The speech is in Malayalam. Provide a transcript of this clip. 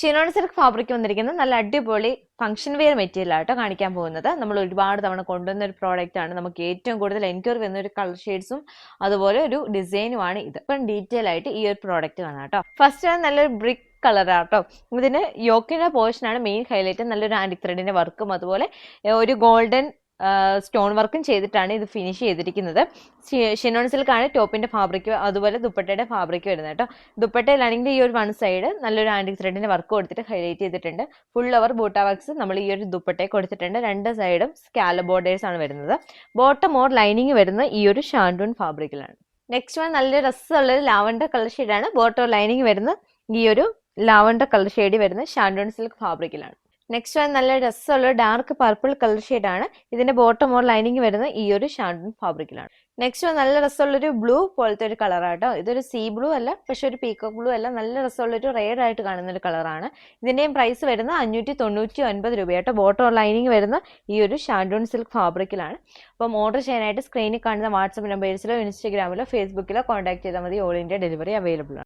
ചിനോൺ സിൽക്ക് ഫാബ്രിക് വന്നിരിക്കുന്നത് നല്ല അടിപൊളി ഫംഗ്ഷൻ വെയർ മെറ്റീരിയൽ ആട്ടോ കാണിക്കാൻ പോകുന്നത്. നമ്മൾ ഒരുപാട് തവണ കൊണ്ടുവന്ന ഒരു പ്രോഡക്റ്റ് ആണ്. നമുക്ക് ഏറ്റവും കൂടുതൽ എൻക്വയറി വരുന്ന ഒരു കളർ ഷെയ്ഡ്സും അതുപോലെ ഒരു ഡിസൈനുമാണ് ഇത്. ഇപ്പം ഡീറ്റെയിൽ ആയിട്ട് ഈ ഒരു പ്രോഡക്റ്റ് കാണാം കേട്ടോ. ഫസ്റ്റ് നല്ലൊരു ബ്രിക്ക് കളറാട്ടോ. ഇതിന് യോക്കിന്റെ പോർഷൻ ആണ് മെയിൻ ഹൈലൈറ്റ്. നല്ലൊരു ആന്റിക് ത്രെഡിന്റെ വർക്കും അതുപോലെ ഒരു ഗോൾഡൻ സ്റ്റോൺ വർക്കും ചെയ്തിട്ടാണ് ഇത് ഫിനിഷ് ചെയ്തിരിക്കുന്നത്. ഷിനോൺ സിൽക്ക് ആണ് ടോപ്പിന്റെ ഫാബ്രിക്, അതുപോലെ ദുപ്പട്ടയുടെ ഫാബ്രിക് വരുന്നത് കേട്ടോ. ദുപ്പട്ടയിലാണെങ്കിൽ ഈ ഒരു വൺ സൈഡ് നല്ലൊരു ആന്റിക് ത്രെഡിന്റെ വർക്ക് കൊടുത്തിട്ട് ഹൈലൈറ്റ് ചെയ്തിട്ടുണ്ട്. ഫുൾ ഓവർ ബൂട്ട വർക്ക്സ് നമ്മൾ ഈ ഒരു ദുപ്പട്ടയെ കൊടുത്തിട്ടുണ്ട്. രണ്ട് സൈഡും സ്കാലപ്പ് ബോർഡേഴ്സ് ആണ് വരുന്നത്. ബോട്ടം ഓർ ലൈനിങ് വരുന്നത് ഈ ഒരു ഷാൻഡൂൺ ഫാബ്രിക്കിലാണ്. നെക്സ്റ്റ് വൺ നല്ല രസമുള്ള ഒരു ലാവൻഡർ കളർ ഷെയ്ഡാണ്. ബോട്ടം ലൈനിങ് വരുന്നത് ഈ ഒരു ലാവൻഡർ കളർ ഷെയ്ഡ് വരുന്നത് ഷാൻഡൂൺ സിൽക്ക് ഫാബ്രിക്കിലാണ്. നെക്സ്റ്റ് വൺ നല്ല രസമുള്ള ഡാർക്ക് പർപ്പിൾ കളർ ഷെയ്ഡാണ്. ഇതിന്റെ ബോട്ടം ഓർ ലൈനിങ് വരുന്നത് ഈ ഒരു ഷാൻഡൂൺ ഫാബ്രിക്കിലാണ്. നെക്സ്റ്റ് വൺ നല്ല രസമുള്ളൊരു ബ്ലൂ പോലത്തെ ഒരു കളറാട്ടോ. ഇതൊരു സീ ബ്ലൂ അല്ല, പക്ഷെ ഒരു പീക്കോക്ക് ബ്ലൂ അല്ല, നല്ല രസമുള്ളൊരു റെയർ ആയിട്ട് കാണുന്ന ഒരു കളറാണ്. ഇതിന്റെയും പ്രൈസ് വരുന്നത് 599 രൂപയാട്ടോ. ബോട്ടം ഓർ ലൈനിങ് വരുന്ന ഈ ഒരു ഷാൻഡൂൺ സിൽക്ക് ഫാബ്രിക്കിലാണ്. അപ്പം ഓർഡർ ചെയ്യാനായിട്ട് സ്ക്രീനിൽ കാണുന്ന വാട്സ്ആപ്പ് നമ്പേഴ്സിലോ ഇൻസ്റ്റാഗ്രാമിലോ ഫേസ്ബുക്കിലോ കോൺടാക്ട് ചെയ്താൽ മതി. ഓൾ ഇന്ത്യ ഡെലിവറി അവൈലബിൾ ആണ്.